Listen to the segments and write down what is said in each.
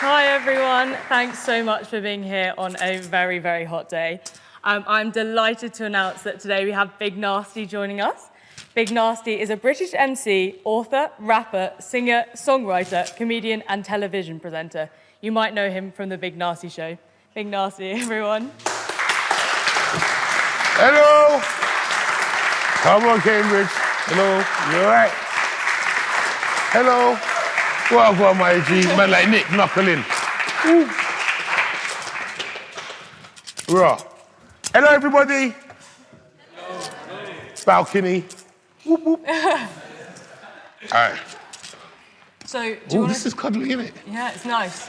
Hi everyone, thanks so much for being here on a very, very hot day. I'm delighted to announce that today we have Big Narstie joining us. Big Narstie is a British MC, author, rapper, singer, songwriter, comedian and television presenter. You might know him from the Big Narstie Show. Big Narstie, everyone. Hello! Come on, Cambridge. Hello, you all right? Hello. Well, my G, man like Nick, knuckling. Raw. Hello, everybody. Hello. Balcony. Whoop, whoop. All right. So, do you want this is cuddly, isn't it? Yeah, it's nice.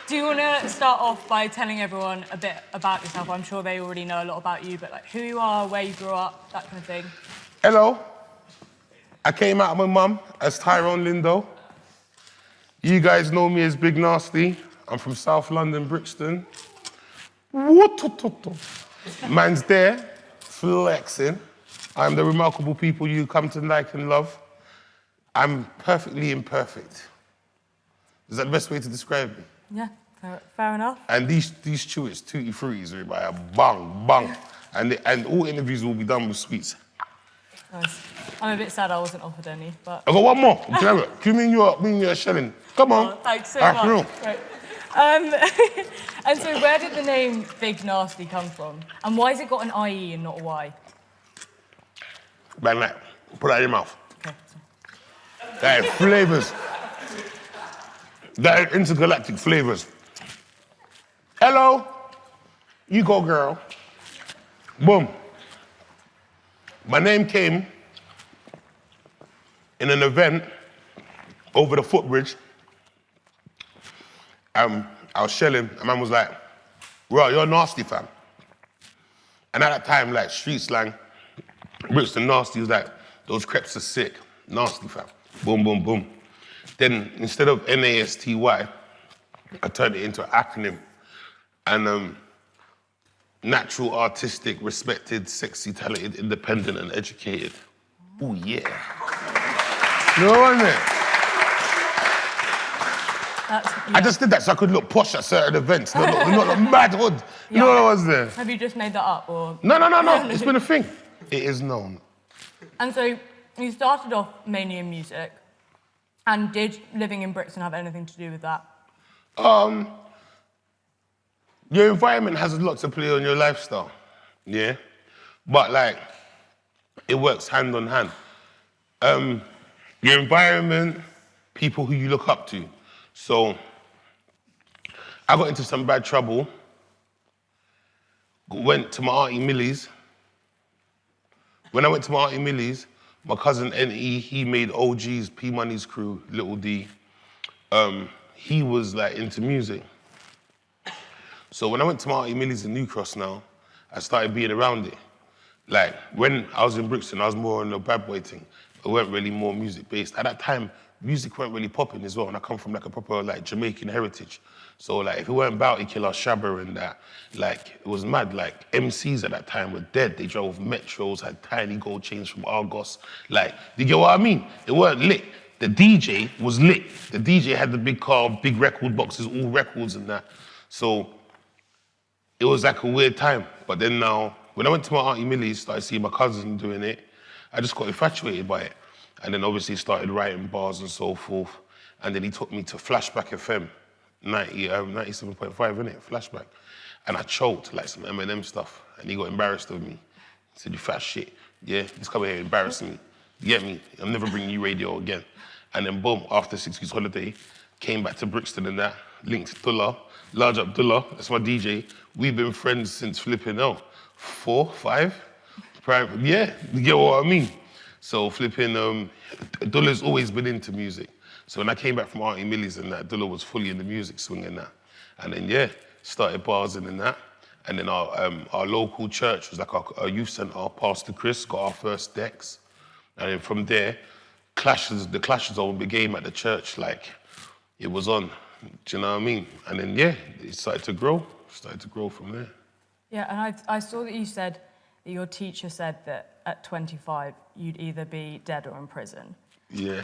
Do you want to start off by telling everyone a bit about yourself? I'm sure they already know a lot about you, but like who you are, where you grew up, that kind of thing. Hello. I came out of my mum as Tyrone Lindo. You guys know me as Big Narstie. I'm from South London, Brixton. Man's there, flexing. I'm the remarkable people you come to like and love. I'm perfectly imperfect. Is that the best way to describe me? Yeah, fair enough. And these chewits, tutti fruities, are by a bang, bang. And all interviews will be done with sweets. Nice. I'm a bit sad I wasn't offered any, but... I got one more. Can I have it? Do you mean you're shelling? Come on. Oh, thanks so much. Right. And so where did the name Big Narstie come from? And why has it got an IE and not a Y? Bang that. Put that in your mouth. Okay. That is flavors. That is intergalactic flavors. Hello. You go, girl. Boom. My name came in an event over the footbridge. I was shelling, and man was like, "Bro, you're nasty, fam." And at that time, like street slang, Brixton nasty was like, "Those crepes are sick, nasty, fam." Boom, boom, boom. Then instead of NASTY, I turned it into an acronym. And natural, artistic, respected, sexy, talented, independent, and educated. Oh yeah. No, wasn't it? I just did that so I could look posh at certain events. Not look mad hood. You know what I was there? Have you just made that up, or...? No. It's been a thing. It is known. And so you started off mainly in music, and did living in Brixton have anything to do with that? Your environment has a lot to play on your lifestyle, yeah? But like, it works hand on hand. Your environment, people who you look up to. So, I got into some bad trouble, went to my Auntie Millie's. When I went to my Auntie Millie's, my cousin N.E., he made OG's, P Money's crew, Little D. He was like into music. So when I went to my Auntie Millie's in New Cross now, I started being around it. Like, when I was in Brixton, I was more on the bad boy thing. It weren't really more music-based. At that time, music weren't really popping as well, and I come from like a proper like Jamaican heritage. So like, if it weren't Bounty Killer, Shabba and that, like, it was mad. Like, MCs at that time were dead. They drove Metros, had tiny gold chains from Argos. Like, you get what I mean? It weren't lit. The DJ was lit. The DJ had the big car, big record boxes, all records and that. So, it was like a weird time. But then now, when I went to my Auntie Millie's, started seeing my cousin doing it, I just got infatuated by it. And then obviously started writing bars and so forth. And then he took me to Flashback FM, 97.5, innit? Flashback. And I choked like some Eminem stuff. And he got embarrassed of me. He said, "You fat shit. Yeah, just come here and embarrass me. You get me? I'm never bringing you radio again." And then boom, after 6 weeks holiday, came back to Brixton and that, linked Dullah, Large Abdullah, that's my DJ. We've been friends since flipping 4, 5? Yeah, you get what I mean? So flipping, Dullah's always been into music. So when I came back from Auntie Millie's and that, Dullah was fully in the music swing and that. And then, yeah, started barsing and that. And then our local church was like our youth centre. Pastor Chris got our first decks. And then from there, the clashes all became at the church, like, it was on. Do you know what I mean? And then, yeah, it started to grow from there. Yeah, and I saw that you said that your teacher said that at 25, you'd either be dead or in prison. Yeah.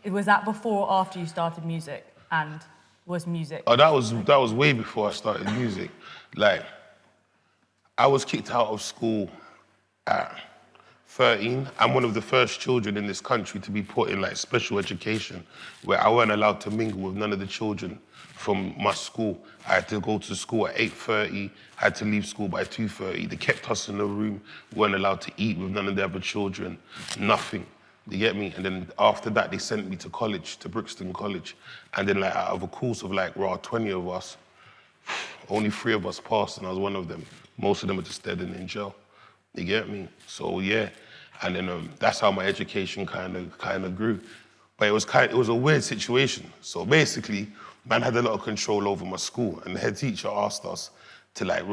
Was that before or after you started music? And was music? Oh, that was way before I started music. Like, I was kicked out of school at 13. I'm one of the first children in this country to be put in like special education, where I weren't allowed to mingle with none of the children from my school. I had to go to school at 8:30, had to leave school by 2:30. They kept us in the room, weren't allowed to eat with none of the other children, nothing. You get me? And then after that, they sent me to college, to Brixton College. And then like out of a course of like, 20 of us, only 3 of us passed, and I was one of them. Most of them are just dead and in jail. You get me? So yeah, and then that's how my education kind of grew. But it was a weird situation. So basically, man had a lot of control over my school, and the head teacher asked us to like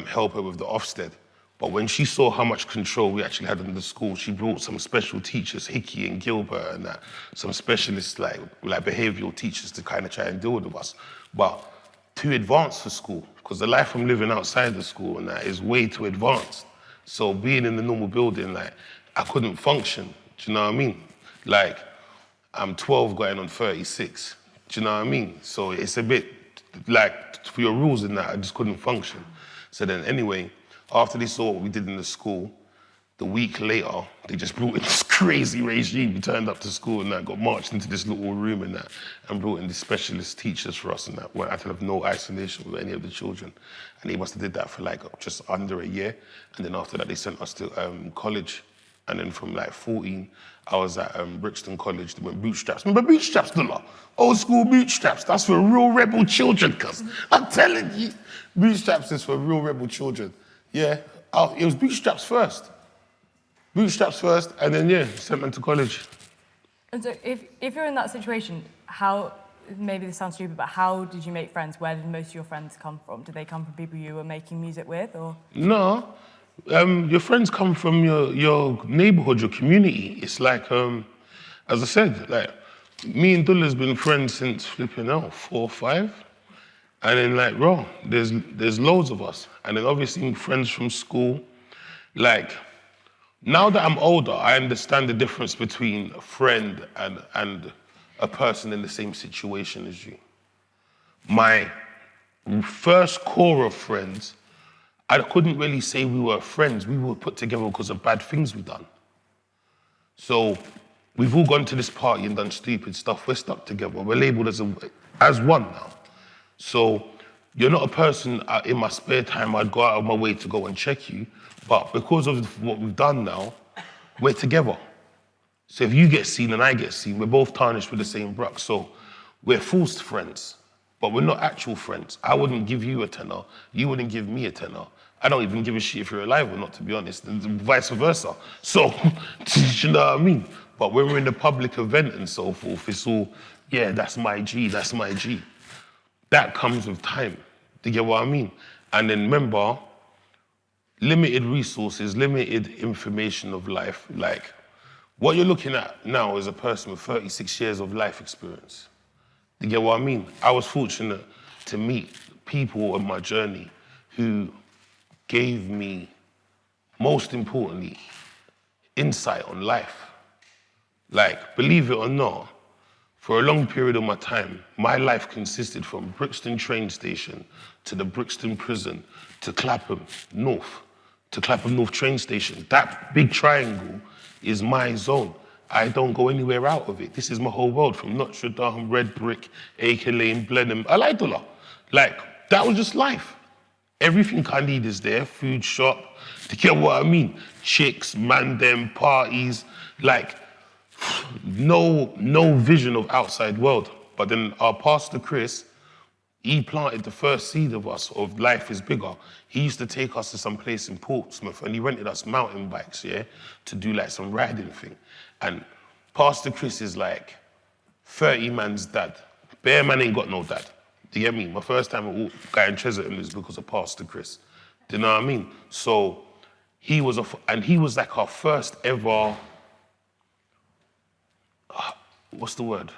help her with the Ofsted. But when she saw how much control we actually had in the school, she brought some special teachers, Hickey and Gilbert, and that, some specialists like behavioural teachers to kind of try and deal with us. But too advanced for school, because the life I'm living outside the school and that is way too advanced. So being in the normal building, like, I couldn't function. Do you know what I mean? Like, I'm 12 going on 36. Do you know what I mean? So it's a bit like, for your rules in that, I just couldn't function. So then anyway, after they saw what we did in the school, the week later, they just brought in this crazy regime. We turned up to school and that, got marched into this little room and that, and brought in the specialist teachers for us and that, where I had to have no isolation with any of the children. And they must have did that for like just under a year. And then after that, they sent us to college. And then from like 14, I was at Brixton College doing bootstraps. Remember bootstraps, Dula? Old school bootstraps. That's for real rebel children, cuz. I'm telling you, bootstraps is for real rebel children. Yeah, it was bootstraps first. Bootstraps first, and then yeah, sent them to college. And so if you're in that situation, how, maybe this sounds stupid, but how did you make friends? Where did most of your friends come from? Did they come from people you were making music with, or? No, your friends come from your neighborhood, your community. It's like, as I said, like, me and Dulla's been friends since flipping out 4 or 5. And then like, there's loads of us. And then obviously friends from school. Like, now that I'm older, I understand the difference between a friend and a person in the same situation as you. My first core of friends, I couldn't really say we were friends. We were put together because of bad things we've done. So we've all gone to this party and done stupid stuff. We're stuck together. We're labeled as one now. So you're not a person in my spare time I'd go out of my way to go and check you, but because of what we've done now, we're together. So if you get seen and I get seen, we're both tarnished with the same bruck. So we're forced friends, but we're not actual friends. I wouldn't give you a tenner, you wouldn't give me a tenner. I don't even give a shit if you're alive or not, to be honest, and vice versa. So, you know what I mean? But when we're in a public event and so forth, it's all, yeah, that's my G, that's my G. That comes with time. Do you get what I mean? And then remember, limited resources, limited information of life. Like, what you're looking at now is a person with 36 years of life experience. Do you get what I mean? I was fortunate to meet people on my journey who gave me, most importantly, insight on life. Like, believe it or not, for a long period of my time, my life consisted from Brixton train station to the Brixton prison to Clapham North train station. That big triangle is my zone. I don't go anywhere out of it. This is my whole world, from Notre Dame, Red Brick, Acre Lane, Blenheim, Alaitola. Like, that was just life. Everything I need is there, food shop, to get what I mean? Chicks, man them, parties, like, no vision of outside world. But then our pastor Chris, he planted the first seed of us of life is bigger. He used to take us to some place in Portsmouth and he rented us mountain bikes, yeah, to do like some riding thing. And Pastor Chris is like 30 man's dad. Bare man ain't got no dad. Do you get me? My first time at Guy and Cheserton is because of Pastor Chris. Do you know what I mean? So he was like our first ever, what's the word?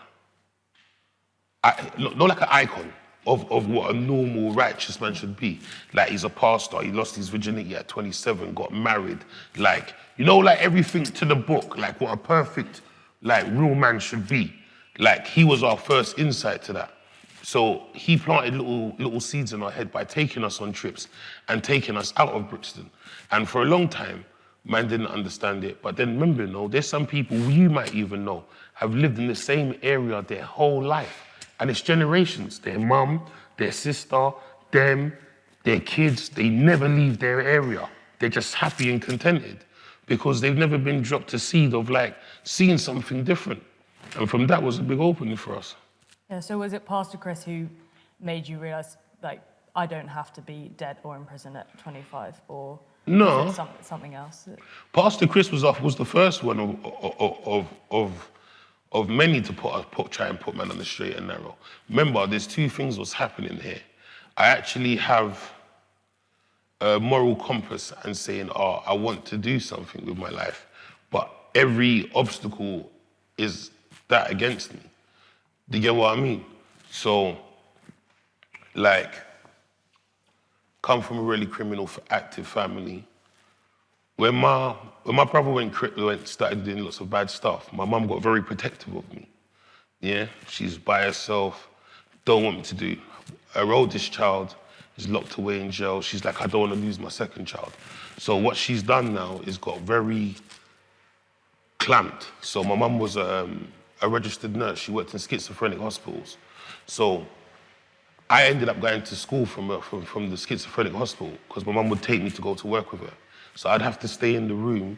Not like an icon of what a normal righteous man should be. Like, he's a pastor, he lost his virginity at 27, got married. Like, you know, like everything to the book, like what a perfect, like, real man should be. Like, he was our first insight to that. So he planted little seeds in our head by taking us on trips and taking us out of Brixton. And for a long time, man didn't understand it. But then remember, there's some people you might even know have lived in the same area their whole life. And it's generations. Their mum, their sister, them, their kids, they never leave their area. They're just happy and contented because they've never been dropped a seed of like seeing something different. And from that was a big opening for us. Yeah, so was it Pastor Chris who made you realise, like, I don't have to be dead or in prison at 25, or no, was it something else? Pastor Chris was the first one of many to try and put man on the straight and narrow. Remember, there's two things was happening here. I actually have a moral compass and saying, I want to do something with my life, but every obstacle is that against me. Do you get what I mean? So, like, come from a really criminal active family. When my brother started doing lots of bad stuff, my mum got very protective of me. Yeah, she's by herself, don't want me to do. Her oldest child is locked away in jail. She's like, I don't want to lose my second child. So what she's done now is got very clamped. So my mum was a registered nurse. She worked in schizophrenic hospitals. So I ended up going to school from the schizophrenic hospital because my mum would take me to go to work with her. So I'd have to stay in the room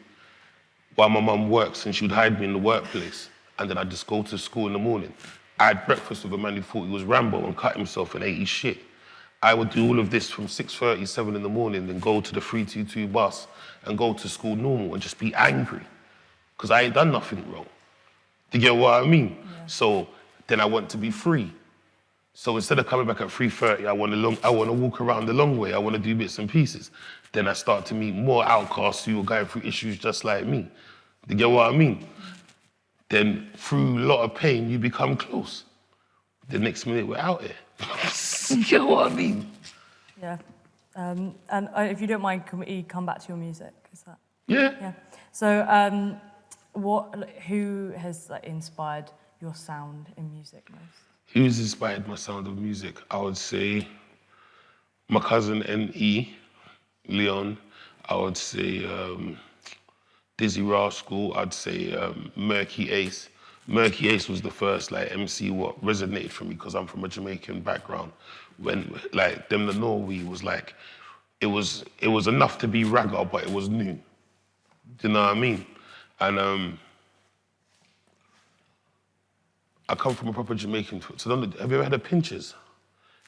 while my mum works, and she would hide me in the workplace. And then I'd just go to school in the morning. I had breakfast with a man who thought he was Rambo and cut himself and ate his shit. I would do all of this from 6:30, 7 in the morning, then go to the 322 bus and go to school normal and just be angry because I ain't done nothing wrong. Do you get what I mean? Yeah. So then I want to be free. So instead of coming back at 3:30, I want to walk around the long way. I want to do bits and pieces. Then I start to meet more outcasts who are going through issues just like me. Do you get what I mean? Then through a lot of pain, you become close. The next minute, we're out here. You get what I mean? Yeah. And if you don't mind, can we come back to your music? Is that? Yeah. Yeah. So, who has inspired your sound in music most? Who's inspired my sound of music? I would say my cousin N.E., Leon. I would say Dizzy Rascal. I'd say Murky Ace. Murky Ace was the first MC what resonated for me because I'm from a Jamaican background. When Them the Norway was it was enough to be ragga, but it was new. Do you know what I mean? And I come from a proper Jamaican. So have you ever heard of Pinches?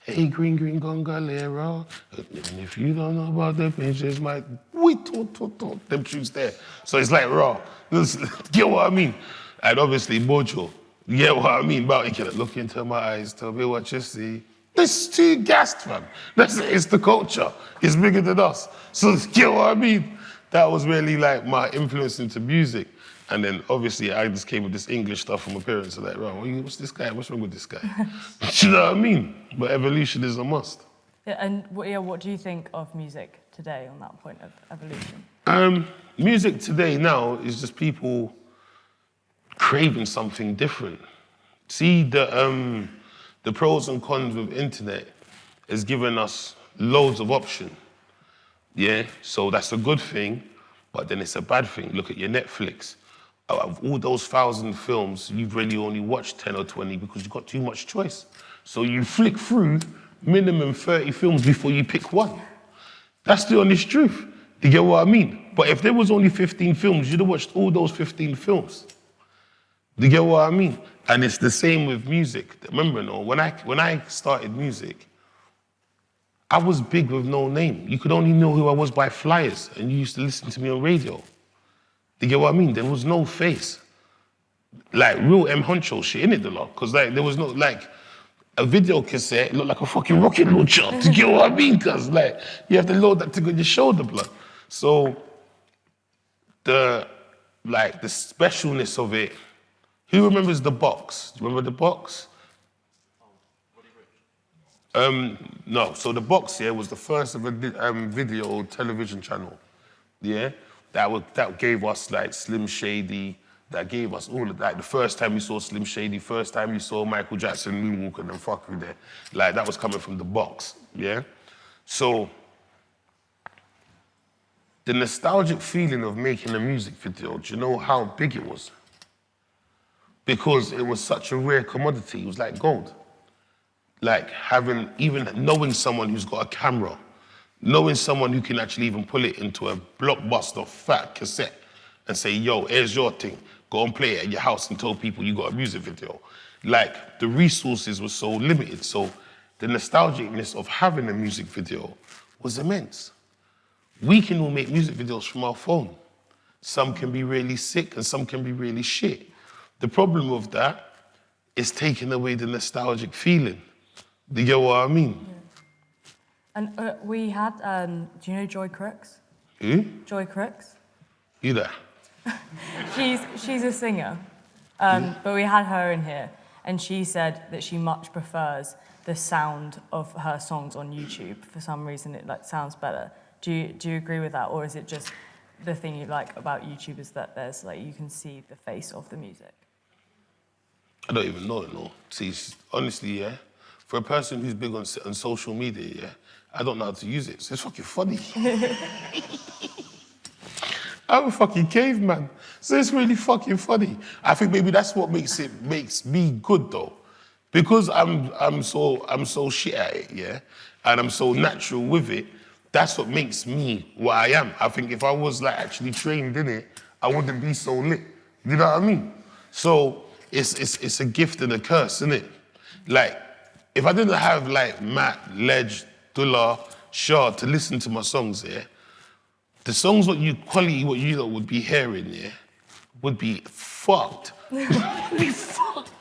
Hey, green, green, gongalera. And if you don't know about the Pinches, them tunes there. So it's like raw. Get what I mean? And obviously, Mojo. You get what I mean? About you can look into my eyes, tell me what you see. This too gassed, fam. It's the culture. It's bigger than us. So get what I mean? That was really my influence into music. And then obviously I just came with this English stuff from my parents. Like, what's this guy? What's wrong with this guy? You know what I mean? But evolution is a must. Yeah, and what do you think of music today on that point of evolution? Music today now is just people craving something different. See, the pros and cons of internet has given us loads of options. Yeah, so that's a good thing, but then it's a bad thing. Look at your Netflix. Out of all those 1,000 films, you've really only watched 10 or 20 because you've got too much choice. So you flick through minimum 30 films before you pick one. That's the honest truth. Do you get what I mean? But if there was only 15 films, you'd have watched all those 15 films. Do you get what I mean? And it's the same with music. Remember, when I started music, I was big with no name. You could only know who I was by flyers, and you used to listen to me on radio. Do you get what I mean? There was no face. Real M. Honcho shit in it a lot, because there was no, a video cassette looked like a fucking rocket launcher. Do you get what I mean? Because, you have to load that thing on your shoulder, blood. So, the specialness of it, who remembers The Box? Do you remember The Box? No, so The Box here was the first of a video television channel, yeah? That gave us Slim Shady, that gave us all of that. The first time you saw Slim Shady, first time you saw Michael Jackson moonwalking and fuck you there. Like, that was coming from the box, yeah? So, the nostalgic feeling of making a music video, do you know how big it was? Because it was such a rare commodity. It was like gold. Like even knowing someone who's got a camera, knowing someone who can actually even pull it into a blockbuster fat cassette and say, yo, here's your thing. Go and play it at your house and tell people you got a music video. Like, the resources were so limited. So the nostalgicness of having a music video was immense. We can all make music videos from our phone. Some can be really sick and some can be really shit. The problem with that is taking away the nostalgic feeling. Do you get what I mean? Yeah. And we had, do you know Joy Crooks? Who? Joy Crooks. You there? She's a singer, but we had her in here, and she said that she much prefers the sound of her songs on YouTube. For some reason, it like sounds better. Do you agree with that, or is it just the thing you like about YouTube is that there's like you can see the face of the music? I don't even know, no. See, honestly, yeah, for a person who's big on social media, yeah, I don't know how to use it, so it's fucking funny. I'm a fucking caveman, so it's really fucking funny. I think maybe that's what makes me good though, because I'm so shit at it, yeah, and I'm so natural with it. That's what makes me what I am. I think if I was like actually trained in it, I wouldn't be so lit. You know what I mean? So it's a gift and a curse, isn't it? Like, if I didn't have like Matt, Ledge, Dullah, Shah to listen to my songs, yeah, the songs what you lot would be hearing, yeah, would be fucked. Would be fucked.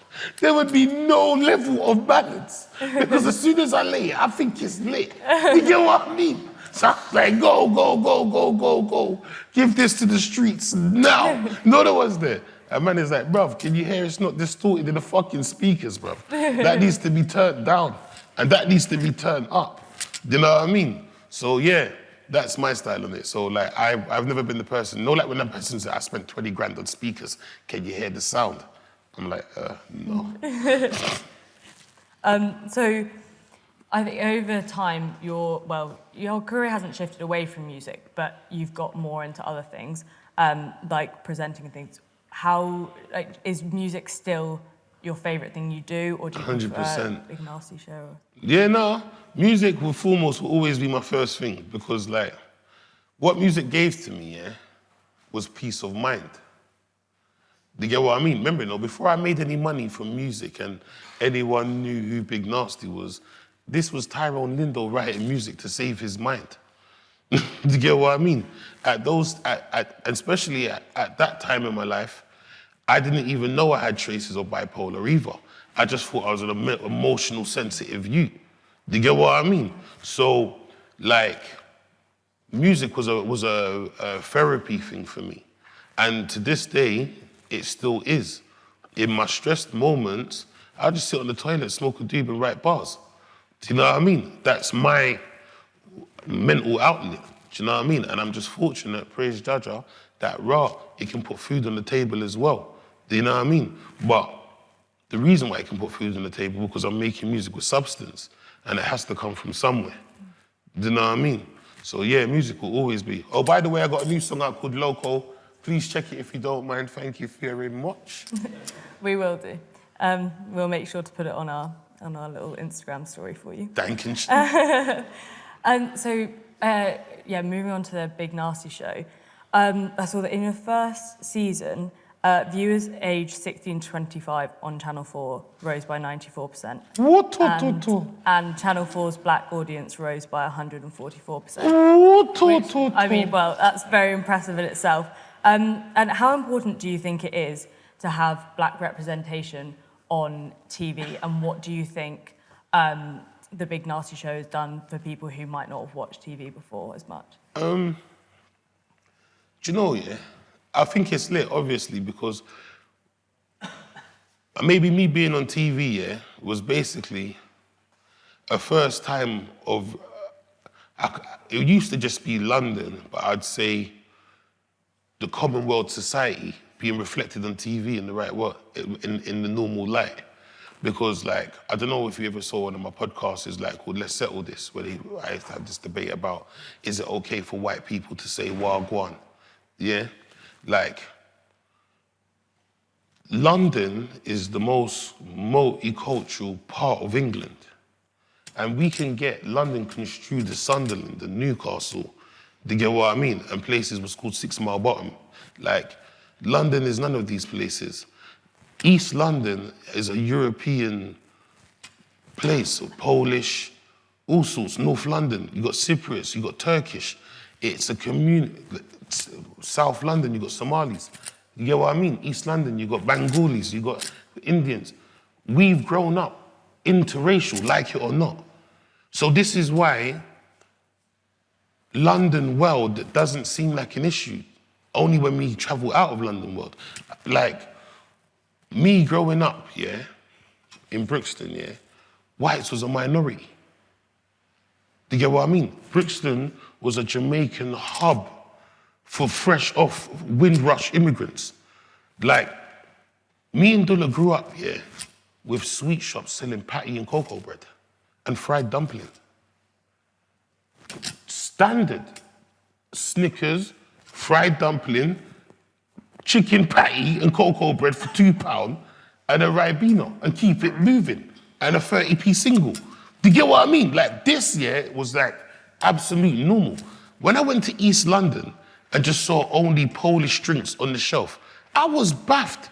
There would be no level of balance. Because as soon as I lay it, I think it's lit. You get what I mean? So I'm like, go, go, go, go, go, go. Give this to the streets now. No, there was there. A man is like, bruv, can you hear it's not distorted in the fucking speakers, bruv? That needs to be turned down. And that needs to be turned up. Do you know what I mean? So yeah, that's my style on it. So like, I've never been the person, like when that person said, I spent 20 grand on speakers, can you hear the sound? I'm like, no. So I think over time, your career hasn't shifted away from music, but you've got more into other things, like presenting and things. How, like, is music still your favorite thing you do, or do you 100%. prefer Big Narstie Show? Yeah, no, music will always be my first thing, because like, what music gave to me, yeah, was peace of mind. Do you get what I mean? Remember, before I made any money from music and anyone knew who Big Narstie was, this was Tyrone Lindo writing music to save his mind. Do you get what I mean? Especially at that time in my life, I didn't even know I had traces of bipolar either. I just thought I was an emotional, sensitive youth. Do you get what I mean? So, like, music was a therapy thing for me. And to this day, it still is. In my stressed moments, I just sit on the toilet, smoke a doob and write bars. Do you know what I mean? That's my mental outlet. Do you know what I mean? And I'm just fortunate, praise Jaja, that it can put food on the table as well. Do you know what I mean? But the reason why it can put food on the table is because I'm making music with substance, and it has to come from somewhere. Do you know what I mean? So yeah, music will always be. Oh, by the way, I got a new song out called Loco. Please check it if you don't mind. Thank you very much. We will do. We'll make sure to put it on our little Instagram story for you. Thank you. And so, moving on to the Big Narstie Show, I saw that in your first season, viewers aged 16 to 25 on Channel 4 rose by 94%. What? And Channel 4's black audience rose by 144%. What? I mean, well, that's very impressive in itself. And how important do you think it is to have black representation on TV? And what do you think the Big Narstie Show has done for people who might not have watched TV before as much? Do you know, yeah? I think it's lit, obviously, because maybe me being on TV, yeah, was basically a first time of, it used to just be London, but I'd say the Commonwealth society, being reflected on TV in the right way, in the normal light. Because, like, I don't know if you ever saw one of my podcasts, is like called Let's Settle This, where I had this debate about, is it okay for white people to say Wagwan? Yeah? Like, London is the most multicultural part of England. And we can get London construed as Sunderland and Newcastle, do you get what I mean? And places was called 6 Mile Bottom. Like, London is none of these places. East London is a European place, so Polish, all sorts. North London, you got Cypriots, you got Turkish. It's a community. South London, you got Somalis. You get what I mean? East London, you got Bengalis, you got Indians. We've grown up interracial, like it or not. So this is why London world doesn't seem like an issue, only when we travel out of London world. Like, me growing up, yeah, in Brixton, yeah, whites was a minority. Do you get what I mean? Brixton was a Jamaican hub for fresh off Windrush immigrants. Like, me and Dula grew up, yeah, with sweet shops selling patty and cocoa bread and fried dumpling. Standard. Snickers, fried dumpling, chicken patty and cocoa bread for £2 and a Ribena and keep it moving and a 30p single. Do you get what I mean? Like, this year was like absolutely normal. When I went to East London and just saw only Polish drinks on the shelf, I was baffed.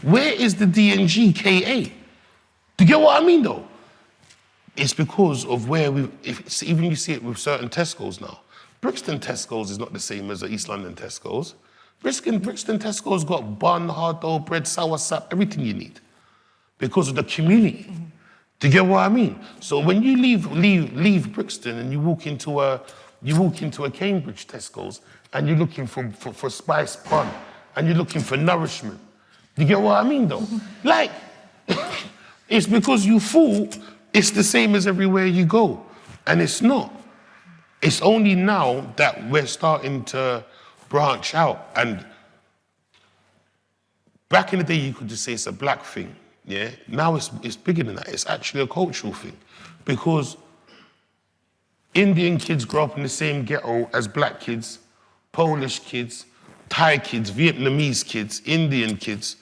Where is the D&G KA? Do you get what I mean though? It's because of where even you see it with certain Tesco's now. Brixton Tesco's is not the same as the East London Tesco's. Brixton Tesco's got bun, hard dough, bread, sour sap, everything you need. Because of the community. Do you get what I mean? So when you leave Brixton and you walk into a Cambridge Tesco's and you're looking for spiced bun and you're looking for nourishment. Do you get what I mean though? Like, it's because you thought it's the same as everywhere you go. And it's not. It's only now that we're starting to branch out. And back in the day, you could just say it's a black thing, yeah? Now it's bigger than that. It's actually a cultural thing. Because Indian kids grow up in the same ghetto as black kids, Polish kids, Thai kids, Vietnamese kids, Indian kids,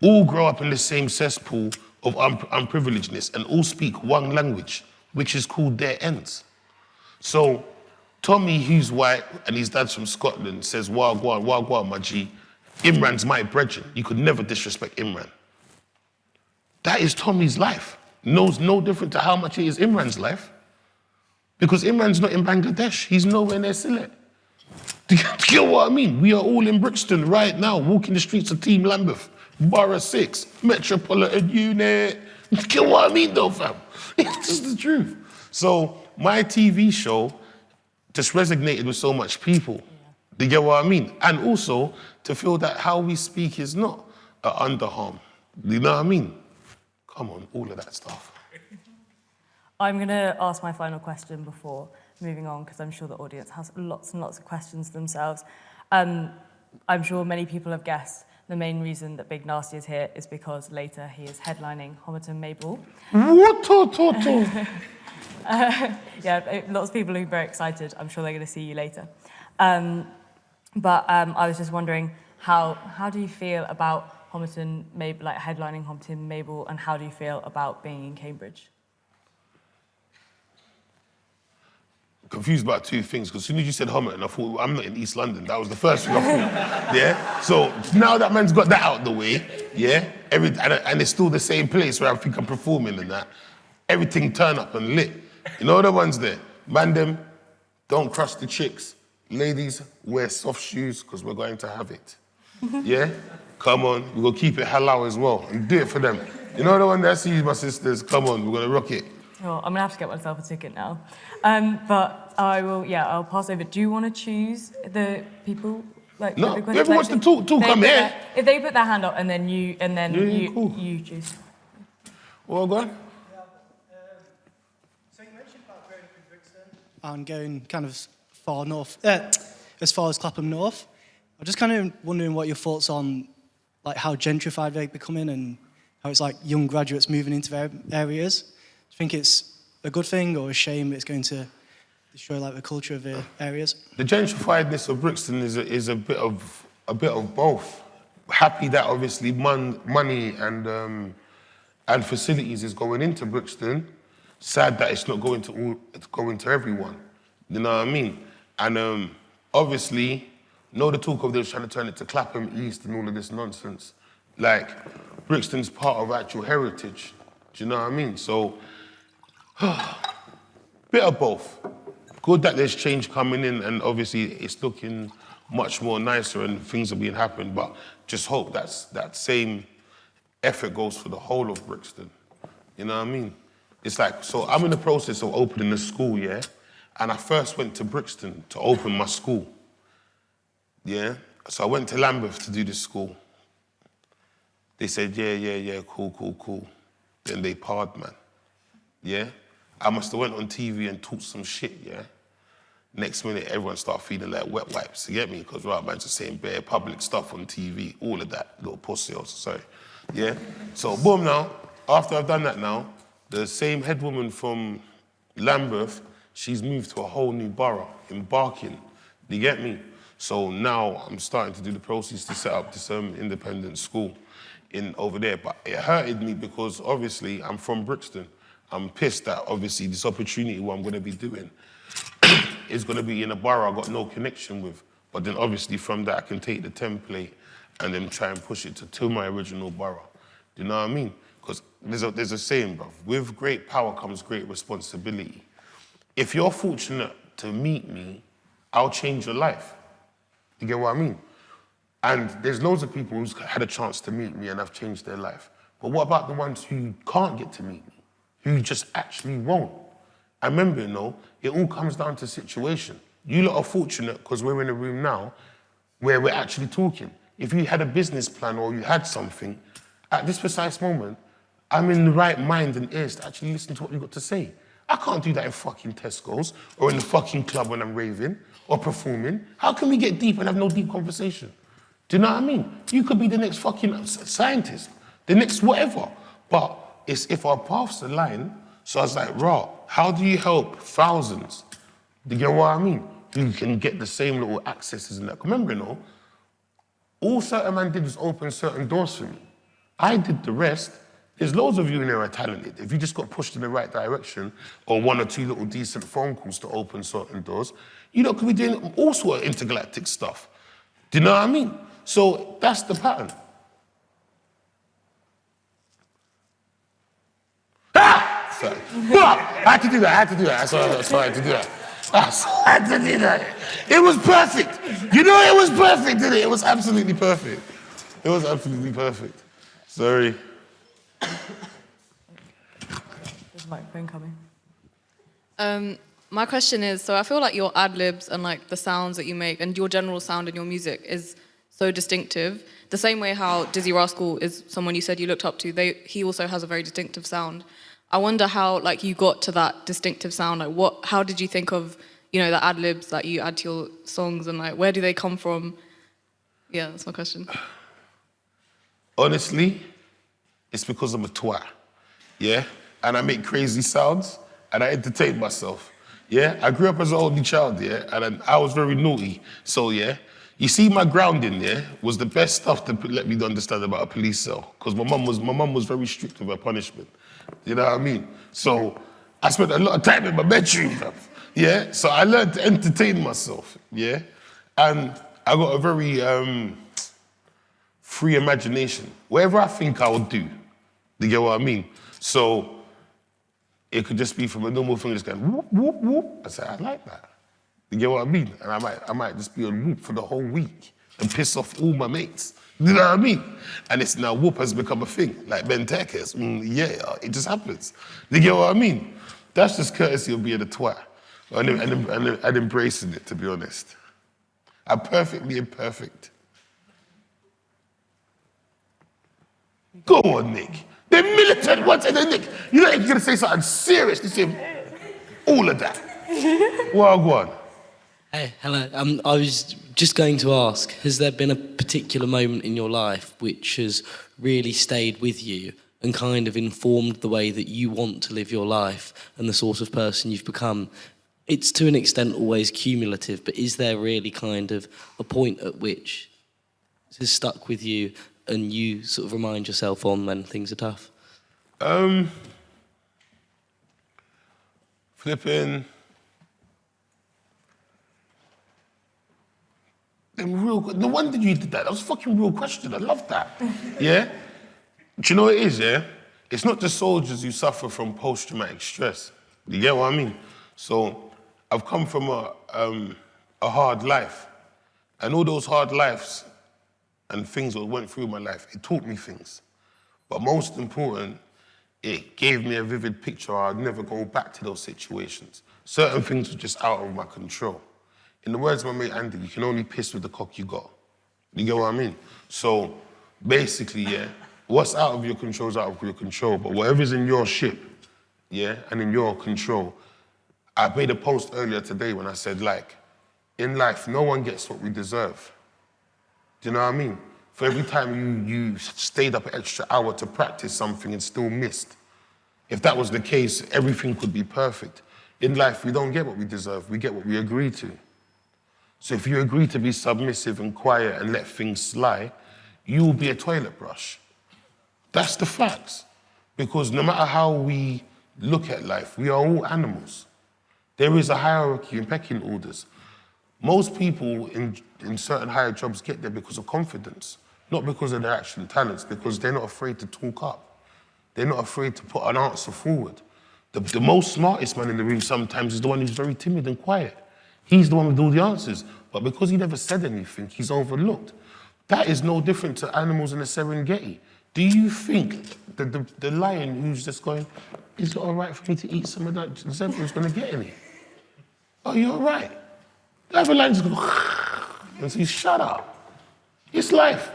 all grow up in the same cesspool of unprivilegedness and all speak one language, which is called their ends. So Tommy, who's white, and his dad's from Scotland, says, Wagwan, my G. Imran's my brethren. You could never disrespect Imran. That is Tommy's life. Knows no different to how much it is Imran's life. Because Imran's not in Bangladesh. He's nowhere near Sylhet. Do you get what I mean? We are all in Brixton right now, walking the streets of Team Lambeth, Borough 6, Metropolitan Unit. Do you get what I mean though, fam? It's just the truth. So my TV show just resonated with so much people. Yeah. Do you get what I mean? And also to feel that how we speak is not an underharm. Do you know what I mean? Come on, all of that stuff. I'm going to ask my final question before moving on, because I'm sure the audience has lots and lots of questions themselves. I'm sure many people have guessed the main reason that Big Narstie is here is because later he is headlining Homerton Mayball. What? Yeah, lots of people are very excited. I'm sure they're going to see you later. But I was just wondering, how do you feel about Homerton Mayball, like headlining Homerton Mayball, and how do you feel about being in Cambridge? Confused about two things, because as soon as you said Homerton, I thought, I'm not in East London. That was the first thing I thought, yeah? So now that man's got that out of the way, yeah? And it's still the same place where I think I'm performing and that. Everything turn up and lit. You know the ones there? Man, them, don't crush the chicks. Ladies, wear soft shoes, because we're going to have it. Yeah? Come on, we're going to keep it halal as well, and do it for them. You know the one that sees my sisters? Come on, we're going to rock it. Oh, I'm going to have to get myself a ticket now. But I'll pass over. Do you want to choose the people? Like, no, whoever wants to talk, come here. If they put their hand up and then you cool. you choose. Well, go on. So you mentioned about growing up in Brixton and going kind of far north, as far as Clapham North. I'm just kind of wondering what your thoughts on like how gentrified they're becoming and how it's like young graduates moving into their areas. Do you think it's a good thing or a shame it's going to destroy like the culture of the areas? The gentrifiedness of Brixton is a bit of both. Happy that obviously money and facilities is going into Brixton. Sad that it's not going to everyone. You know what I mean? And obviously, know the talk of this trying to turn it to Clapham East and all of this nonsense. Like, Brixton's part of actual heritage. Do you know what I mean? So, bit of both. Good that there's change coming in and obviously it's looking much more nicer and things are being happening, but just hope that same effort goes for the whole of Brixton. You know what I mean? It's like, so I'm in the process of opening a school, yeah? And I first went to Brixton to open my school, yeah? So I went to Lambeth to do this school. They said, yeah, cool. Then they parred, man, yeah? I must have went on TV and talked some shit, yeah? Next minute, everyone started feeling like wet wipes, you get me? Because right, man's just saying bare public stuff on TV, all of that, little pussy, sorry, yeah? So boom now, after I've done that now, the same head woman from Lambeth, she's moved to a whole new borough in Barking, you get me? So now I'm starting to do the process to set up this independent school over there, but it hurted me because obviously I'm from Brixton. I'm pissed that obviously this opportunity what I'm gonna be doing is gonna be in a borough I've got no connection with. But then obviously from that I can take the template and then try and push it to my original borough. Do you know what I mean? Because there's a saying, bro, with great power comes great responsibility. If you're fortunate to meet me, I'll change your life. You get what I mean? And there's loads of people who's had a chance to meet me and I've changed their life. But what about the ones who can't get to meet me? Who just actually won't? I remember, you know, it all comes down to situation. You lot are fortunate because we're in a room now where we're actually talking. If you had a business plan or you had something, at this precise moment, I'm in the right mind and ears to actually listen to what you've got to say. I can't do that in fucking Tesco's or in the fucking club when I'm raving or performing. How can we get deep and have no deep conversation? Do you know what I mean? You could be the next fucking scientist, the next whatever. But it's if our paths align, so I was like, raw, how do you help thousands? Do you get what I mean? You can get the same little accesses and that. Remember, you know, all certain man did was open certain doors for me. I did the rest. There's loads of you in there are talented. If you just got pushed in the right direction or one or two little decent phone calls to open certain doors, you know, could be doing all sort of intergalactic stuff. Do you know what I mean? So that's the pattern. Sorry. I had to do that. I had to do that. I had to do that. I had to do that. It was perfect. You know, it was perfect, didn't it? It was absolutely perfect. It was absolutely perfect. Sorry. There's a microphone coming. My question is, so I feel like your ad-libs and like the sounds that you make and your general sound in your music is so distinctive. The same way how Dizzy Rascal is someone you said you looked up to, he also has a very distinctive sound. I wonder how like you got to that distinctive sound. Like how did you think of, you know, the ad-libs that you add to your songs and like where do they come from? Yeah, that's my question. Honestly, it's because I'm a twat, yeah? And I make crazy sounds and I entertain myself, yeah? I grew up as an only child, yeah? And I was very naughty, so yeah? You see, my grounding, yeah, was the best stuff to let me understand about a police cell. Because my mum was very strict with her punishment. You know what I mean? So I spent a lot of time in my bedroom, yeah? So I learned to entertain myself, yeah? And I got a very free imagination. Whatever I think I'll do, you get what I mean? So it could just be from a normal thing just going whoop, whoop, whoop. I said, I like that. You get what I mean? And I might just be on whoop for the whole week and piss off all my mates. You know what I mean? And it's now whoop has become a thing, like Ben Tekes. Yeah, it just happens. You get what I mean? That's just courtesy of being a twat and embracing it, to be honest. I'm perfectly imperfect. Go on, Nick. They're militant ones, and then Nick, you know, if you're gonna say something serious, they say all of that. Well, go on. Hey, hello. I was just going to ask, has there been a particular moment in your life which has really stayed with you and kind of informed the way that you want to live your life and the sort of person you've become? It's to an extent always cumulative, but is there really kind of a point at which it has stuck with you and you sort of remind yourself on when things are tough? Flipping. No wonder you did that. That was a fucking real question. I love that. Yeah? Do you know what it is, yeah? It's not just soldiers who suffer from post-traumatic stress. You get what I mean? So I've come from a hard life. And all those hard lives and things that went through my life, it taught me things. But most important, it gave me a vivid picture. I'd never go back to those situations. Certain things were just out of my control. In the words of my mate Andy, you can only piss with the cock you got. You get what I mean? So basically, yeah, what's out of your control is out of your control, but whatever's in your ship, yeah, and in your control. I made a post earlier today when I said, like, in life, no one gets what we deserve. Do you know what I mean? For every time you stayed up an extra hour to practice something and still missed, if that was the case, everything could be perfect. In life, we don't get what we deserve, we get what we agree to. So if you agree to be submissive and quiet and let things slide, you will be a toilet brush. That's the facts. Because no matter how we look at life, we are all animals. There is a hierarchy and pecking orders. Most people in certain higher jobs get there because of confidence, not because of their actual talents, because they're not afraid to talk up. They're not afraid to put an answer forward. The most smartest man in the room sometimes is the one who's very timid and quiet. He's the one with all the answers, but because he never said anything, he's overlooked. That is no different to animals in the Serengeti. Do you think the lion who's just going, is it all right for me to eat some of that zebra is going to get any? Oh, you're all right. The other lion's going and say, shut up. It's life.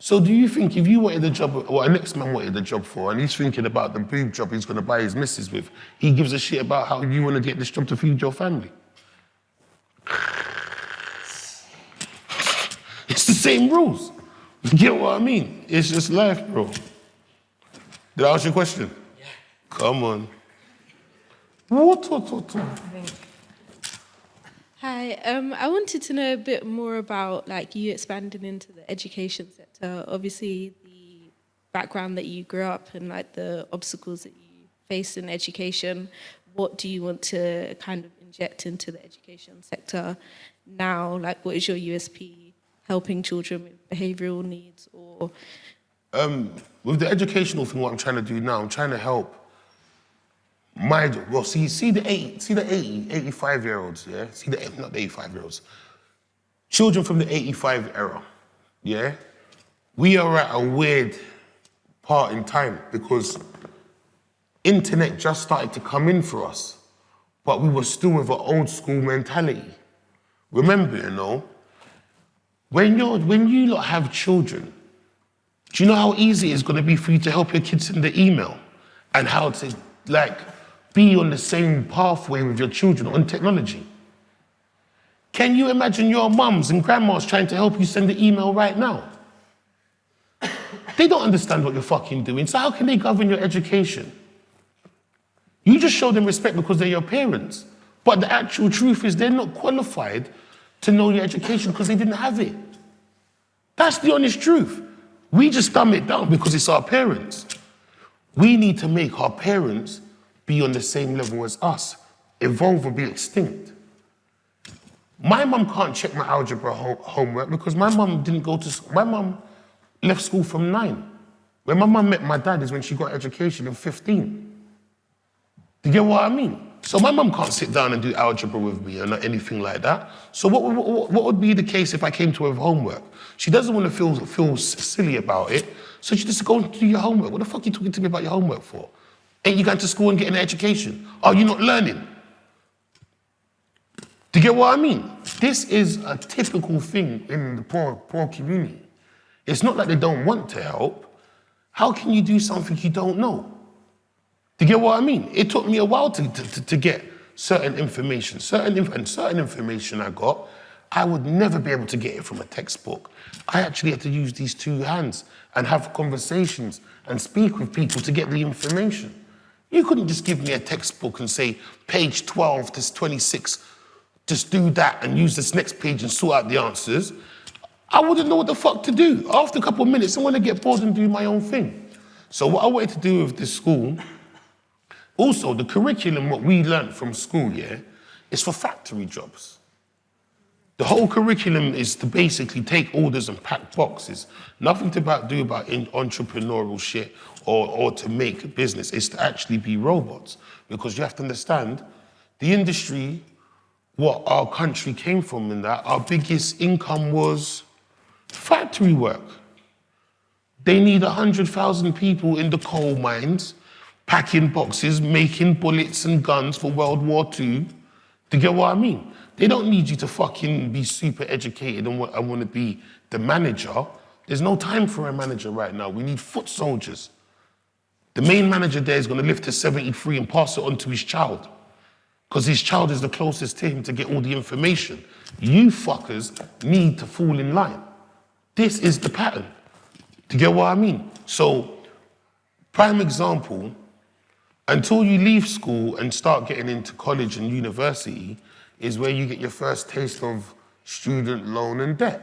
So do you think if you wanted a job, or an ex-man wanted a job for, and he's thinking about the boob job he's going to buy his missus with, he gives a shit about how you want to get this job to feed your family? It's the same rules. You get what I mean? It's just life, bro. Did I ask your question? Yeah. Come on. What? Hi, I wanted to know a bit more about like you expanding into the education sector. Obviously, the background that you grew up and like the obstacles that you faced in education. What do you want to kind of inject into the education sector now? Like, what is your USP helping children with behavioural needs or? With the educational thing, what I'm trying to do now, I'm trying to help see the 85-year-olds, yeah? Not the 85-year-olds. Children from the 85 era, yeah? We are at a weird part in time because internet just started to come in for us, but we were still with an old school mentality. Remember, you know, when you lot have children, do you know how easy it's going to be for you to help your kids send the email and how to, like, be on the same pathway with your children on technology? Can you imagine your mums and grandmas trying to help you send the email right now? They don't understand what you're fucking doing, so how can they govern your education? You just show them respect because they're your parents. But the actual truth is they're not qualified to know your education because they didn't have it. That's the honest truth. We just dumb it down because it's our parents. We need to make our parents be on the same level as us. Evolve or be extinct. My mum can't check my algebra homework because my mum didn't go to school. My mum left school from 9. When my mum met my dad is when she got education in 15. Do you get what I mean? So my mum can't sit down and do algebra with me or not anything like that. So what would be the case if I came to her with homework? She doesn't want to feel silly about it, so she just go and do your homework. What the fuck are you talking to me about your homework for? Ain't you going to school and getting an education? Are you not learning? Do you get what I mean? This is a typical thing in the poor community. It's not like they don't want to help. How can you do something you don't know? Do you get what I mean? It took me a while to get certain information. Certain information I got, I would never be able to get it from a textbook. I actually had to use these two hands and have conversations and speak with people to get the information. You couldn't just give me a textbook and say, page 12 to 26, just do that and use this next page and sort out the answers. I wouldn't know what the fuck to do. After a couple of minutes, I want to get bored and do my own thing. So what I wanted to do with this school, also the curriculum, what we learned from school, yeah, is for factory jobs. The whole curriculum is to basically take orders and pack boxes. Nothing to do about entrepreneurial shit or to make business. It's to actually be robots. Because you have to understand, the industry, what our country came from in that, our biggest income was factory work. They need 100,000 people in the coal mines, packing boxes, making bullets and guns for World War II. Do you get what I mean? They don't need you to fucking be super educated and want to be the manager. There's no time for a manager right now. We need foot soldiers. The main manager there is going to live to 73 and pass it on to his child. Because his child is the closest to him to get all the information. You fuckers need to fall in line. This is the pattern. Do you get what I mean? So, prime example, until you leave school and start getting into college and university is where you get your first taste of student loan and debt.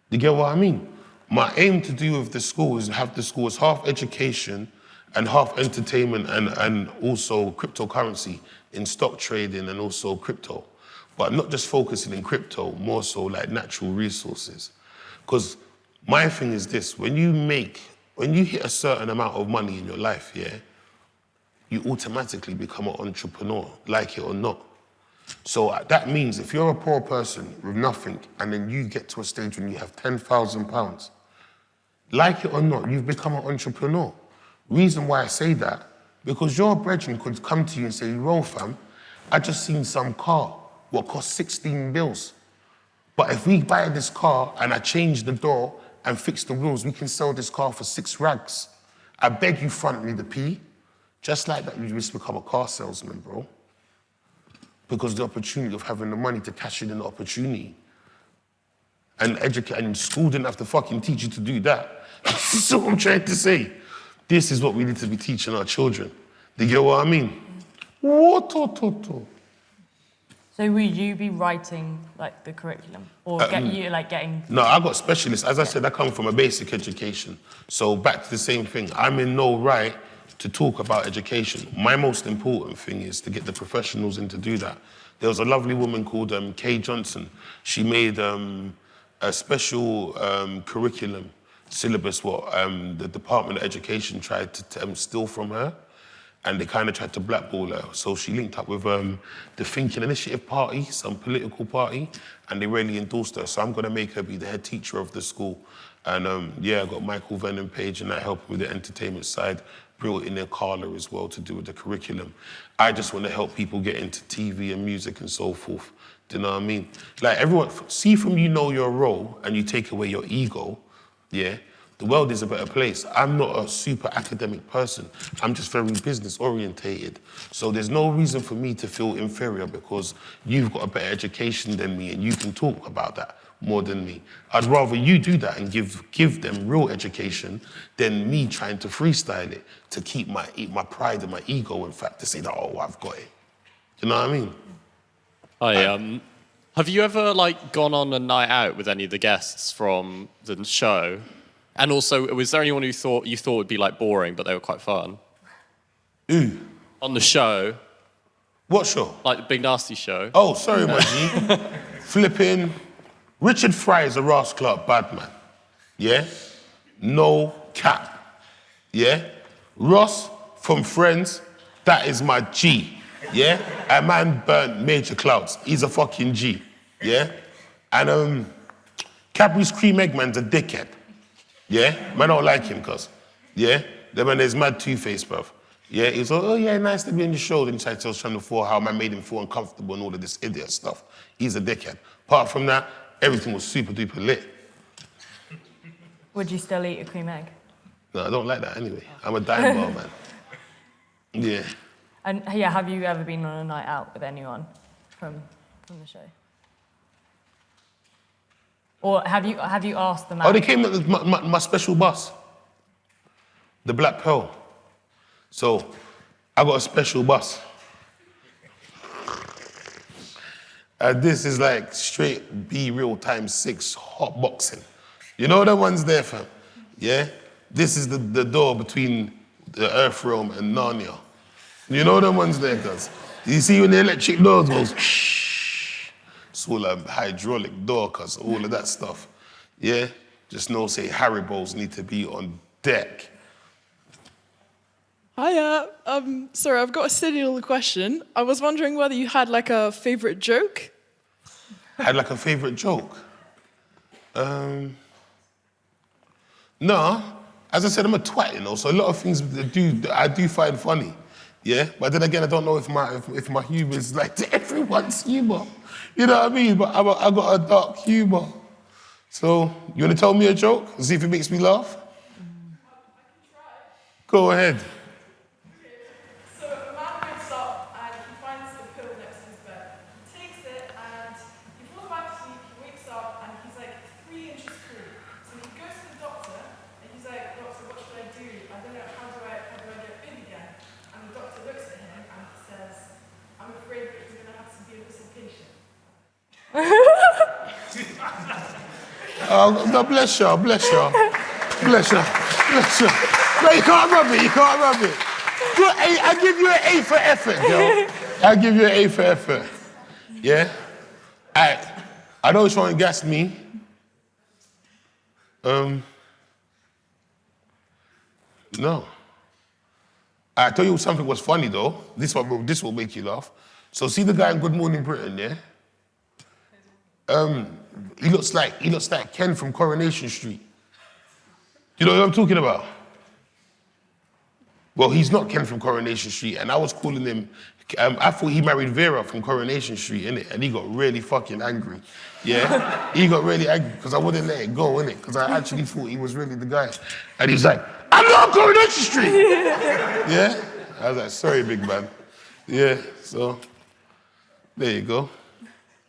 Do you get what I mean? My aim to do with the school is have the school as half education and half entertainment and also cryptocurrency in stock trading and also crypto. But not just focusing in crypto, more so like natural resources. Because my thing is this, when you hit a certain amount of money in your life, yeah, you automatically become an entrepreneur, like it or not. So that means if you're a poor person with nothing and then you get to a stage when you have £10,000, like it or not, you've become an entrepreneur. Reason why I say that, because your brethren could come to you and say, "Roll fam, I just seen some car, what cost 16 bills. But if we buy this car and I change the door and fix the wheels, we can sell this car for 6 rags. I beg you front me the P." Just like that, you just become a car salesman, bro. Because the opportunity of having the money to cash in an opportunity. And school didn't have to fucking teach you to do that. That's what I'm trying to say. This is what we need to be teaching our children. Do you get what I mean? What? So will you be writing like the curriculum or getting? No, I got specialists. As I said, I come from a basic education. So back to the same thing. I'm in no right to talk about education. My most important thing is to get the professionals in to do that. There was a lovely woman called Kay Johnson. She made a special curriculum syllabus what the Department of Education tried to steal from her, and they kind of tried to blackball her. So she linked up with the Thinking Initiative Party, some political party, and they really endorsed her. So I'm gonna make her be the head teacher of the school. And yeah, I got Michael Venom Page and that helping with the entertainment side, brought in their Carla as well to do with the curriculum. I just want to help people get into TV and music and so forth. Do you know what I mean? Like everyone, see from you know your role and you take away your ego, yeah, the world is a better place. I'm not a super academic person. I'm just very business orientated. So there's no reason for me to feel inferior because you've got a better education than me and you can talk about that more than me. I'd rather you do that and give them real education than me trying to freestyle it to keep my pride and my ego, in fact, to say that, oh, I've got it. Do you know what I mean? Hi, have you ever gone on a night out with any of the guests from the show? And also, was there anyone who you thought would be boring, but they were quite fun? Who? On the show. What show? Like the Big Narstie Show. Oh, sorry, my G. Flipping. Richard Fry is a Ross Clark bad man. Yeah? No cap. Yeah? Ross from Friends, that is my G. Yeah? A man burnt Major Clouds. He's a fucking G. Yeah? And Cadbury's Cream Eggman's a dickhead. Yeah? Man don't like him, cuz. Yeah? The man is mad two-faced, bruv. Yeah? He's like, oh yeah, nice to be on your show. Then he tried to tell Channel 4 how man made him feel uncomfortable and all of this idiot stuff. He's a dickhead. Apart from that, everything was super duper lit. Would you still eat a cream egg? No, I don't like that anyway. I'm a dime bar man. Yeah. And yeah, have you ever been on a night out with anyone from the show? Or have you asked them out? Oh, they came with my special bus, the Black Pearl. So I got a special bus. And this is like straight B real times 6 hot boxing. You know the ones there, fam? Yeah? This is the door between the Earth realm and Narnia. You know the ones there, cuz? You see when the electric doors goes, shh. It's all a hydraulic door, cuz, all of that stuff. Yeah? Just know, say, Haribos need to be on deck. Hiya. Sorry, I've got a silly little question. I was wondering whether you had like a favorite joke. Had like a favorite joke? No. As I said, I'm a twat, you know, so a lot of things I do find funny. Yeah? But then again, I don't know if my humor is like to everyone's humor. You know what I mean? But I got a dark humor. So, you want to tell me a joke? See if it makes me laugh? Go ahead. So a man wakes up and he finds a pill next to his bed. He takes it and he falls back to sleep, he wakes up and he's like 3 inches through. So he goes to the doctor and he's like, "Doctor, what should I do? I don't know, how do I get big again?" And the doctor looks at him and he says, "I'm afraid that you're gonna have to be a dislocation." Oh, no, bless you. No, you can't rub it, Good, I give you an A for effort, girl. I give you an A for effort. Yeah? I know you're trying to gas me. No. I tell you something was funny though. This will make you laugh. So see the guy in Good Morning Britain, yeah? He looks like Ken from Coronation Street. You know what I'm talking about? Well, he's not Ken from Coronation Street, and I was calling him, I thought he married Vera from Coronation Street, innit? And he got really fucking angry, yeah? He got really angry, because I wouldn't let it go, innit? Because I actually thought he was really the guy. And he's like, "I'm not on Coronation Street!" Yeah? I was like, "Sorry, big man." Yeah, so, there you go.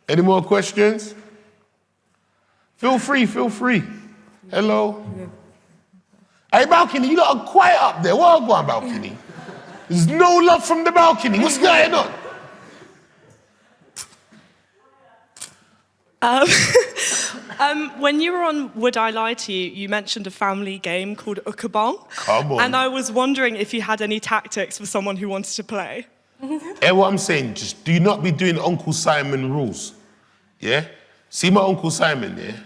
Any more questions? Feel free. Hello? Hey, balcony, you lot are quiet up there. What going on, balcony? There's no love from the balcony. What's going on? When you were on Would I Lie to You, you mentioned a family game called Ukabong. Come on. And I was wondering if you had any tactics for someone who wanted to play. And what I'm saying, just do not be doing Uncle Simon rules. Yeah? See my Uncle Simon, yeah?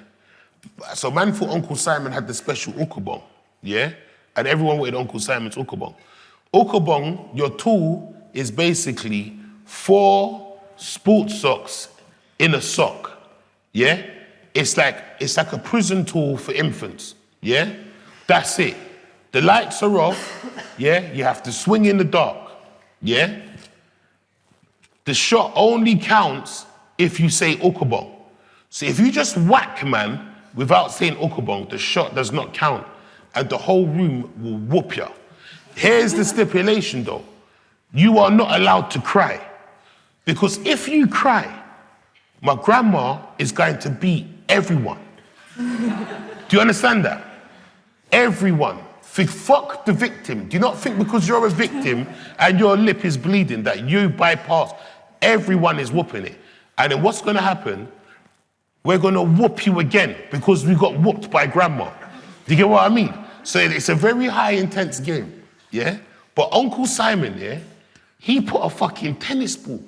So man thought Uncle Simon had the special Ukabong, yeah? And everyone wanted Uncle Simon's Ukabong. Ukabong, your tool is basically 4 sports socks in a sock, yeah? It's like a prison tool for infants, yeah? That's it. The lights are off, yeah? You have to swing in the dark, yeah? The shot only counts if you say Ukabong. So if you just whack, man, without saying Ukabong, the shot does not count, and the whole room will whoop you. Here's the stipulation, though. You are not allowed to cry. Because if you cry, my grandma is going to beat everyone. Do you understand that? Everyone. Fuck the victim. Do you not think because you're a victim and your lip is bleeding that you bypass? Everyone is whooping it. And then what's going to happen? We're going to whoop you again because we got whooped by grandma. Do you get what I mean? So it's a very high intense game, yeah? But Uncle Simon, yeah, he put a fucking tennis ball,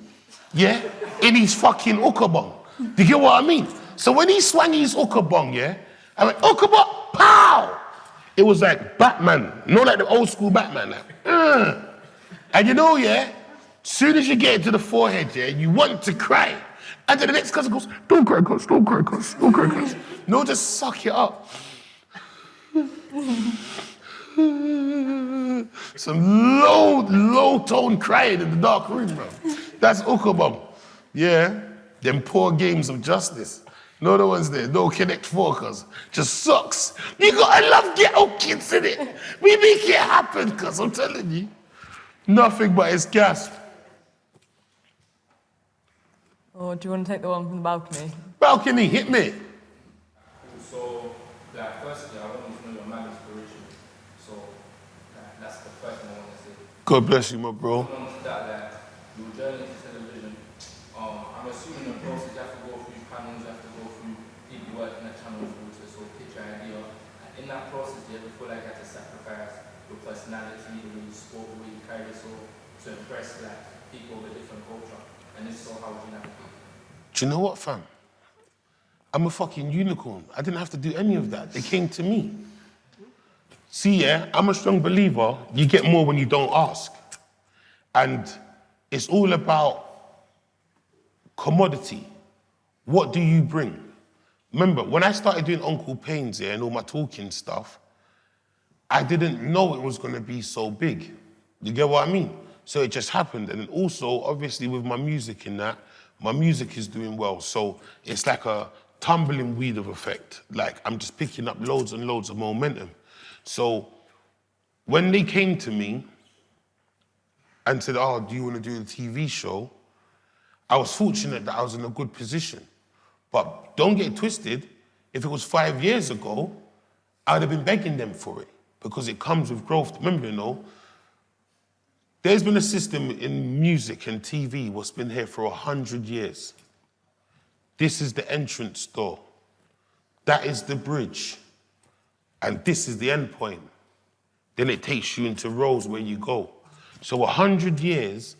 yeah, in his fucking Ukabong. Do you get what I mean? So when he swung his Ukabong, yeah, I went, Ukabong, pow! It was like Batman, like the old school Batman, like, And you know, yeah, soon as you get it to the forehead, yeah, you want to cry. And then the next cousin goes, don't cry, cuz, don't cry, cuz, don't cry, cuz. No, just suck it up. Some low tone crying in the dark room, bro. That's Ukabong. Yeah, them poor games of justice. No other ones there, no Connect 4, cuz. Just sucks. You gotta love ghetto kids, innit? We make it happen, cuz, I'm telling you. Nothing but it's gasp. Or do you want to take the one from the balcony? Balcony, hit me. So, like, firstly, I want you to know your man inspiration. So, that's the first thing I want to say. God bless you, my bro. Going on to that, like, your journey to television, I'm assuming the process you have to go through panels, you have to go through people working at Channel 4 to sort of pitch your idea. And in that process, do you ever feel like you have to sacrifice your personality, the way you spoke, the way you carry yourself to impress like people of a different culture? And if so, how would you navigate? Do you know what, fam? I'm a fucking unicorn. I didn't have to do any of that. They came to me. See, yeah, I'm a strong believer. You get more when you don't ask. And it's all about commodity. What do you bring? Remember, when I started doing Uncle Payne's here and all my talking stuff, I didn't know it was going to be so big. You get what I mean? So it just happened. And then also, obviously, with my music in that, my music is doing well. So it's like a tumbling weed of effect. Like, I'm just picking up loads and loads of momentum. So when they came to me and said, oh, do you want to do a TV show? I was fortunate that I was in a good position. But don't get it twisted. If it was 5 years ago, I would have been begging them for it because it comes with growth. Remember, you know, there's been a system in music and TV what's been here for 100 years. This is the entrance door. That is the bridge. And this is the end point. Then it takes you into roles where you go. So 100 years,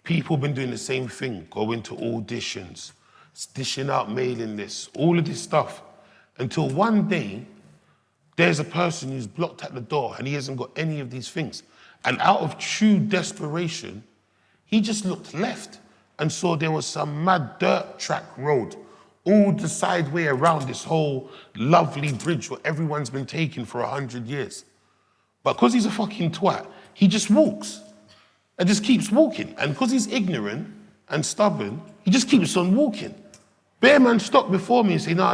people have been doing the same thing, going to auditions, dishing out mailing lists, all of this stuff, until one day, there's a person who's blocked at the door and he hasn't got any of these things. And out of true desperation, he just looked left and saw there was some mad dirt track road all the side way around this whole lovely bridge where everyone's been taking for 100 years. But because he's a fucking twat, he just walks and just keeps walking. And because he's ignorant and stubborn, he just keeps on walking. Bear man stopped before me and say, no,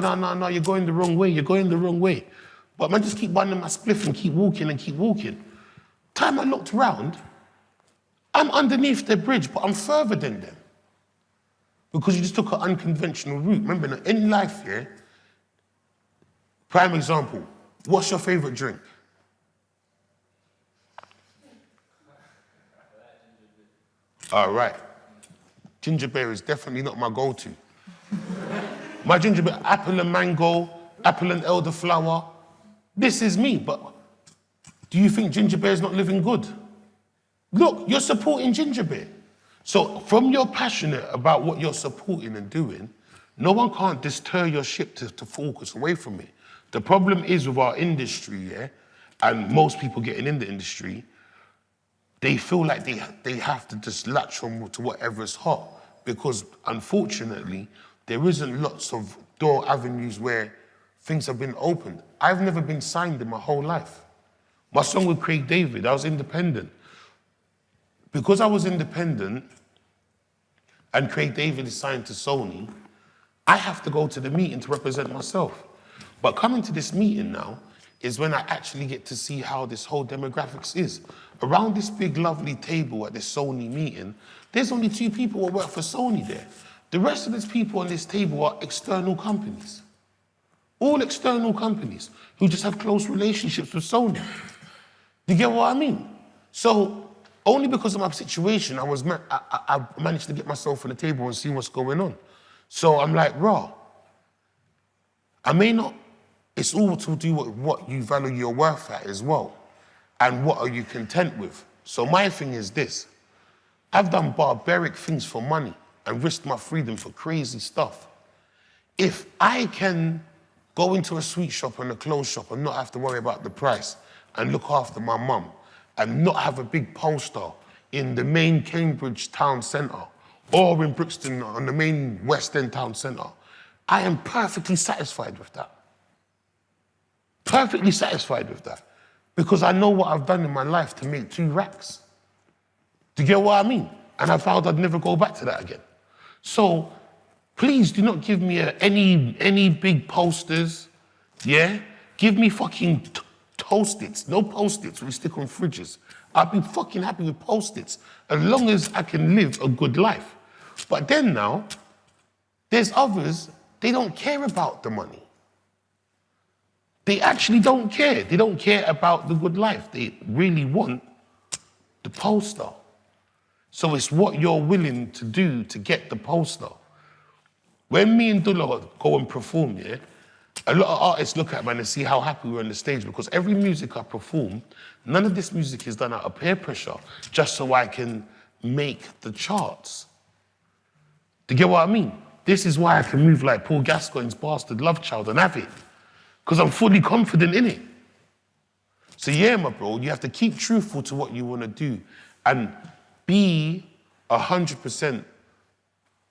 you're going the wrong way, you're going the wrong way. But man just keep binding my spliff and keep walking and keep walking. Time I looked round, I'm underneath the bridge, but I'm further than them. Because you just took an unconventional route. Remember, in life, yeah, prime example, what's your favorite drink? All right. Ginger beer is definitely not my go-to. My ginger beer, apple and mango, apple and elderflower. This is me, but do you think ginger beer is not living good? Look, you're supporting ginger beer. So from you're passionate about what you're supporting and doing, no one can't deter your ship to focus away from it. The problem is with our industry, yeah, and most people getting in the industry, they feel like they have to just latch on to whatever's hot because unfortunately, there isn't lots of door avenues where things have been opened. I've never been signed in my whole life. My song with Craig David, I was independent. Because I was independent and Craig David is signed to Sony, I have to go to the meeting to represent myself. But coming to this meeting now is when I actually get to see how this whole demographics is. Around this big, lovely table at this Sony meeting, there's only 2 people who work for Sony there. The rest of these people on this table are external companies. All external companies who just have close relationships with Sony. Do you get what I mean? So, only because of my situation, I managed to get myself on the table and see what's going on. So I'm like, raw. I may not, it's all to do with what you value your worth at as well. And what are you content with? So my thing is this. I've done barbaric things for money and risked my freedom for crazy stuff. If I can go into a sweet shop and a clothes shop and not have to worry about the price and look after my mum, and not have a big poster in the main Cambridge town centre or in Brixton on the main West End town centre, I am perfectly satisfied with that. Perfectly satisfied with that. Because I know what I've done in my life to make 2 racks. Do you get what I mean? And I vowed I'd never go back to that again. So please do not give me any big posters, yeah? Give me fucking Post-its, no Post-its we stick on fridges. I'll be fucking happy with Post-its as long as I can live a good life. But then now, there's others, they don't care about the money. they actually don't care. They don't care about the good life. They really want the poster. So it's what you're willing to do to get the poster. When me and Dula go and perform, yeah, a lot of artists look at me and see how happy we're on the stage, because every music I perform, none of this music is done out of peer pressure, just so I can make the charts. Do you get what I mean? This is why I can move like Paul Gascoigne's Bastard Love Child and have it, because I'm fully confident in it. So yeah, my bro, you have to keep truthful to what you want to do and be 100%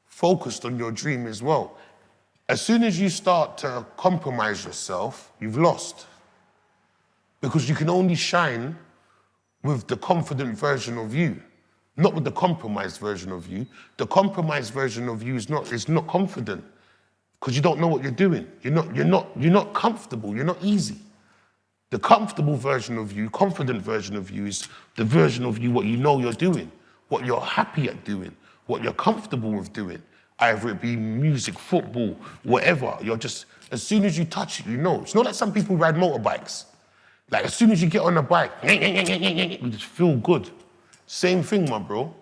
focused on your dream as well. As soon as you start to compromise yourself, you've lost. Because you can only shine with the confident version of you, not with the compromised version of you. The compromised version of you is not confident, because you don't know what you're doing. You're not comfortable, you're not easy. The comfortable version of you, confident version of you, is the version of you what you know you're doing, what you're happy at doing, what you're comfortable with doing. Either it be music, football, whatever. You're just, as soon as you touch it, you know. It's not like some people ride motorbikes. Like, as soon as you get on a bike, you just feel good. Same thing, my bro.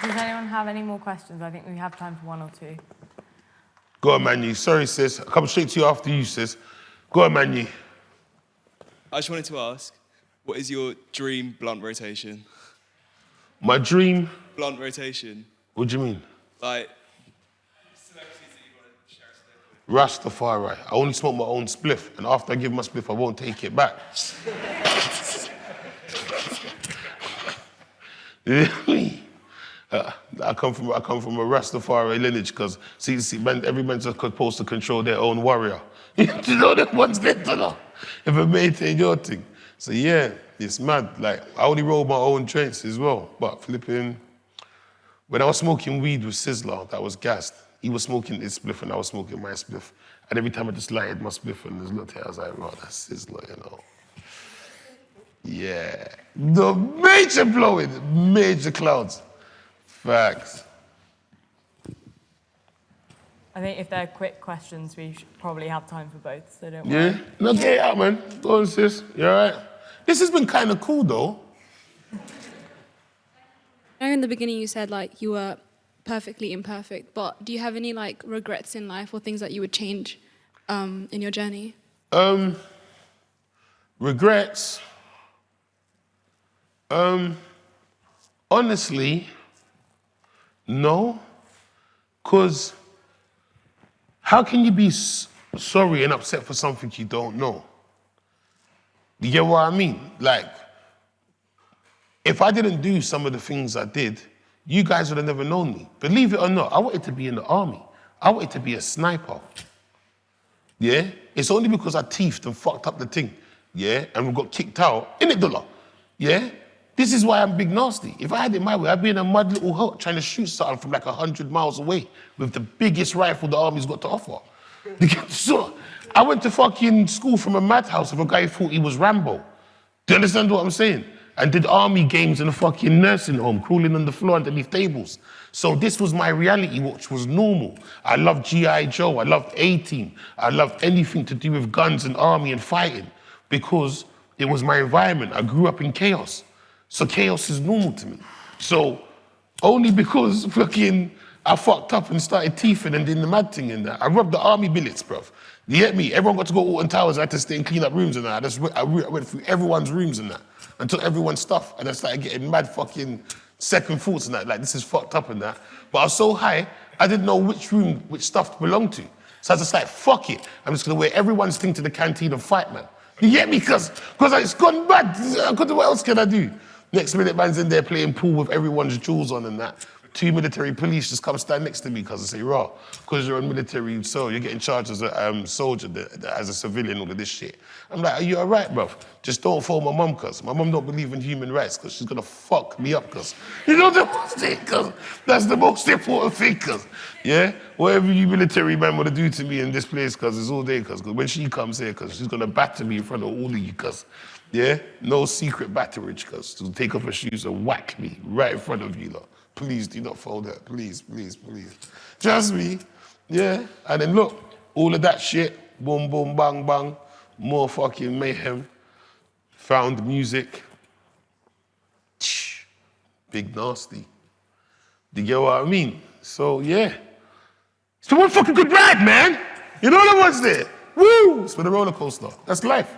Does anyone have any more questions? I think we have time for one or two. Go on, Manu. Sorry, sis. I'll come straight to you after you, sis. Go on, Manu. I just wanted to ask, what is your dream blunt rotation? My dream? Blunt rotation. What do you mean? Like, celebrities that you want to share a spliff with. Rastafari. I only smoke my own spliff, and after I give my spliff, I won't take it back. I come from a Rastafari lineage, because see, man, every man's supposed to control their own warrior. You know that one's there to know. If I maintain your thing. So yeah, it's mad. Like, I only roll my own joints as well. But flipping, when I was smoking weed with Sizzler, that was gassed. He was smoking his spliff and I was smoking my spliff. And every time I just lighted my spliff and just looked at it, I was like, oh, that's Sizzler, you know. Yeah. The major blowing, major clouds. Facts. I think if they're quick questions, we should probably have time for both, so don't worry. Yeah? No, get it out, man. Go on, sis. You all right? This has been kind of cool, though. I know in the beginning you said, like, you were perfectly imperfect, but do you have any, like, regrets in life or things that you would change in your journey? Regrets? Honestly, no. Because how can you be sorry and upset for something you don't know? You get what I mean? Like, if I didn't do some of the things I did, you guys would have never known me. Believe it or not, I wanted to be in the army. I wanted to be a sniper. Yeah? It's only because I teethed and fucked up the thing, yeah, and we got kicked out, innit, Dula? Yeah? This is why I'm Big Narstie. If I had it my way, I'd be in a mud little hut trying to shoot something from like 100 miles away with the biggest rifle the army's got to offer. So, I went to fucking school from a madhouse of a guy who thought he was Rambo. Do you understand what I'm saying? And did army games in a fucking nursing home, crawling on the floor underneath tables. So this was my reality, which was normal. I loved G.I. Joe, I loved A-Team, I loved anything to do with guns and army and fighting, because it was my environment. I grew up in chaos. So chaos is normal to me. So only because fucking I fucked up and started teething and did the mad thing in that. I rubbed the army billets, bruv. You get me? Everyone got to go to Alton Towers. I had to stay and clean up rooms and that. I went through everyone's rooms and that and took everyone's stuff. And I started getting mad fucking second thoughts and that. Like, this is fucked up and that. But I was so high, I didn't know which room, which stuff belonged to. So I was just like, fuck it. I'm just gonna wear everyone's thing to the canteen and fight, man. You get me? Because it's gone bad. What else can I do? Next minute, man's in there playing pool with everyone's jewels on and that. 2 military police just come stand next to me because I say, raw, because you're on military, so you're getting charged as a soldier, as a civilian, all of this shit. I'm like, are you all right, bruv? Just don't phone my mum, cuz. My mum don't believe in human rights, because she's going to fuck me up, cuz. You know the most thing, cuz. That's the most important thing, cuz. Yeah? Whatever you military man want to do to me in this place, cuz, it's all day, cuz. When she comes here, cuz, she's going to batter me in front of all of you, cuz. Yeah? No secret batterage, cuz to take off her shoes and whack me right in front of you lot. Please do not fold her. Please, please, please. Trust me. Yeah? And then look, all of that shit, boom, boom, bang, bang, more fucking mayhem. Found music. Big Narstie. Do you get what I mean? So, yeah. It's been one fucking good ride, man. You know what was there? Woo! It's been a roller coaster. That's life.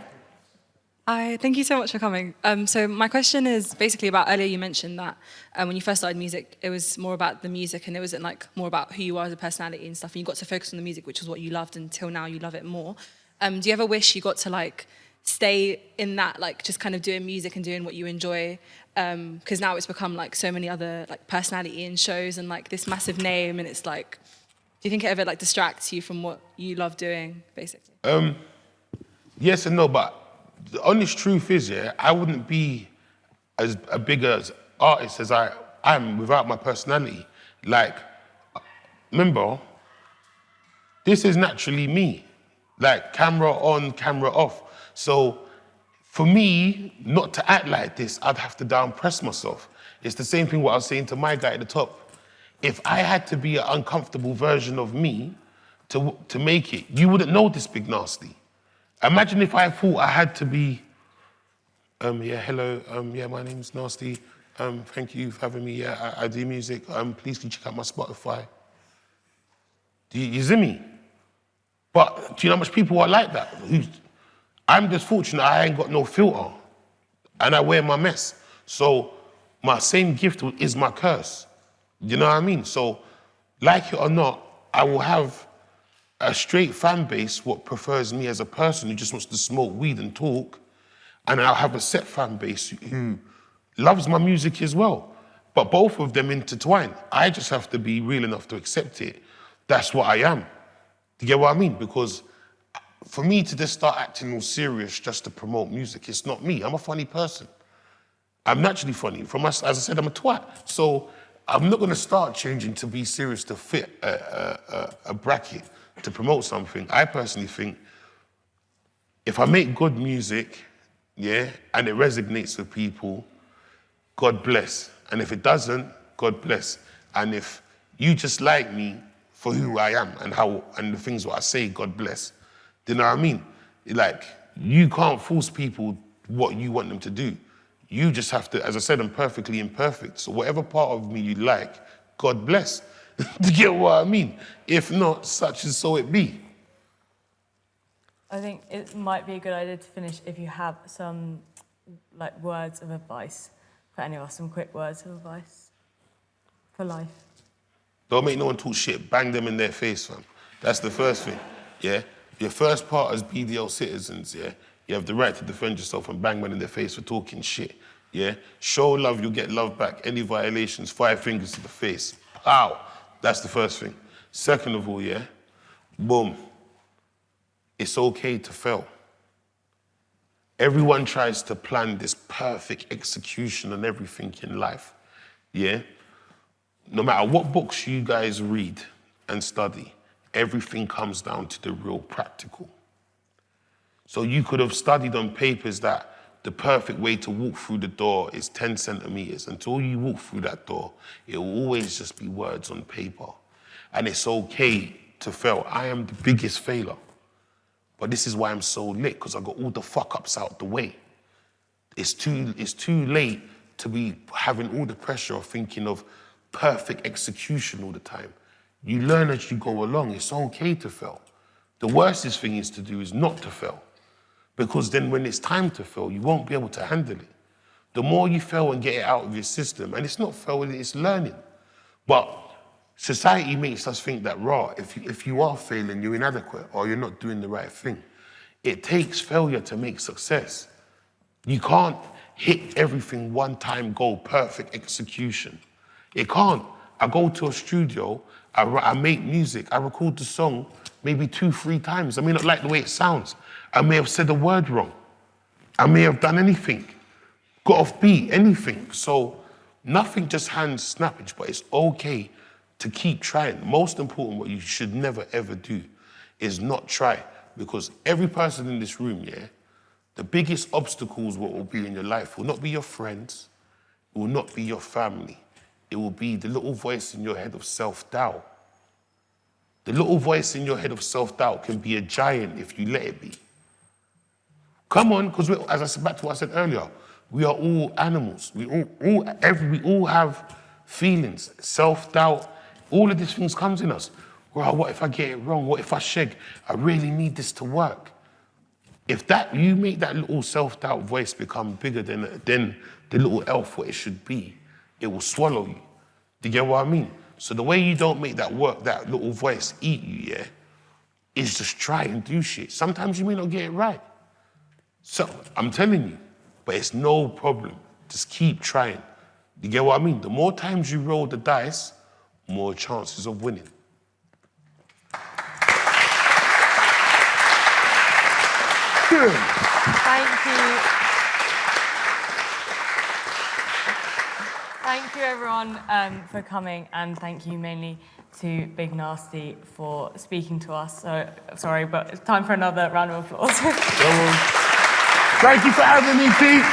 Hi, thank you so much for coming. So my question is basically about earlier you mentioned that when you first started music, it was more about the music and it wasn't like more about who you are as a personality and stuff. And you got to focus on the music, which is what you loved until now you love it more. Do you ever wish you got to like stay in that, like just kind of doing music and doing what you enjoy? Because now it's become like so many other like personality in shows and like this massive name, and it's like, do you think it ever like distracts you from what you love doing, basically? Yes and no, but the honest truth is, yeah, I wouldn't be as a big as artist as I am without my personality. Like, remember, this is naturally me. Like, camera on, camera off. So, for me, not to act like this, I'd have to down-press myself. It's the same thing what I was saying to my guy at the top. If I had to be an uncomfortable version of me to make it, you wouldn't know this Big Narstie. Imagine if I thought I had to be, yeah, hello, yeah, my name's Narstie. Thank you for having me. Yeah, I do music. Please can you check out my Spotify. Do you see me? But do you know how much people are like that? I'm just fortunate I ain't got no filter and I wear my mess. So my same gift is my curse. You know what I mean? So like it or not, I will have a straight fan base what prefers me as a person who just wants to smoke weed and talk, and I'll have a set fan base who loves my music as well. But both of them intertwine. I just have to be real enough to accept it. That's what I am. Do you get what I mean? Because for me to just start acting all serious just to promote music, it's not me. I'm a funny person. I'm naturally funny. As I said, I'm a twat. So I'm not going to start changing to be serious to fit a bracket to promote something. I personally think if I make good music, yeah, and it resonates with people, God bless. And if it doesn't, God bless. And if you just like me for who I am and the things what I say, God bless. Do you know what I mean? Like, you can't force people what you want them to do. You just have to, as I said, I'm perfectly imperfect. So whatever part of me you like, God bless. Do you get what I mean? If not, such and so it be. I think it might be a good idea to finish if you have some like words of advice for any of us, some quick words of advice for life. Don't make no one talk shit. Bang them in their face, fam. That's the first thing, yeah? Your first part as BDL citizens, yeah? You have the right to defend yourself and bang men in their face for talking shit, yeah? Show love, you'll get love back. Any violations, 5 fingers to the face. Pow! That's the first thing. Second of all, yeah? Boom. It's okay to fail. Everyone tries to plan this perfect execution on everything in life, yeah? No matter what books you guys read and study, everything comes down to the real practical. So you could have studied on papers that the perfect way to walk through the door is 10 centimeters. Until you walk through that door, it will always just be words on paper. And it's okay to fail. I am the biggest failure. But this is why I'm so lit, because I got all the fuck-ups out the way. It's too late to be having all the pressure of thinking of perfect execution all the time. You learn as you go along. It's okay to fail. The worstest thing is to do is not to fail. Because then when it's time to fail, you won't be able to handle it. The more you fail and get it out of your system, and it's not failing, it's learning. But society makes us think that, if you are failing, you're inadequate or you're not doing the right thing. It takes failure to make success. You can't hit everything one time, go perfect execution. It can't. I go to a studio, I make music, I record the song maybe 2-3 times. I may not like the way it sounds. I may have said a word wrong. I may have done anything, got off beat, anything. So nothing just hands snappage, but it's okay to keep trying. Most important, what you should never ever do is not try, because every person in this room, yeah, the biggest obstacles what will be in your life will not be your friends, it will not be your family. It will be the little voice in your head of self-doubt. The little voice in your head of self-doubt can be a giant if you let it be. Come on, because as I said back to what I said earlier, we are all animals. We all have feelings, self-doubt. All of these things comes in us. Well, what if I get it wrong? What if I shag? I really need this to work. If you make that little self-doubt voice become bigger than the little elf what it should be, it will swallow you. Do you get what I mean? So the way you don't make that little voice eat you, yeah, is just try and do shit. Sometimes you may not get it right. So I'm telling you, but it's no problem. Just keep trying. You get what I mean? The more times you roll the dice, more chances of winning. Thank you. Thank you, everyone, for coming, and thank you mainly to Big Narstie for speaking to us. So, sorry, but it's time for another round of applause. Thank you for having me, Pete.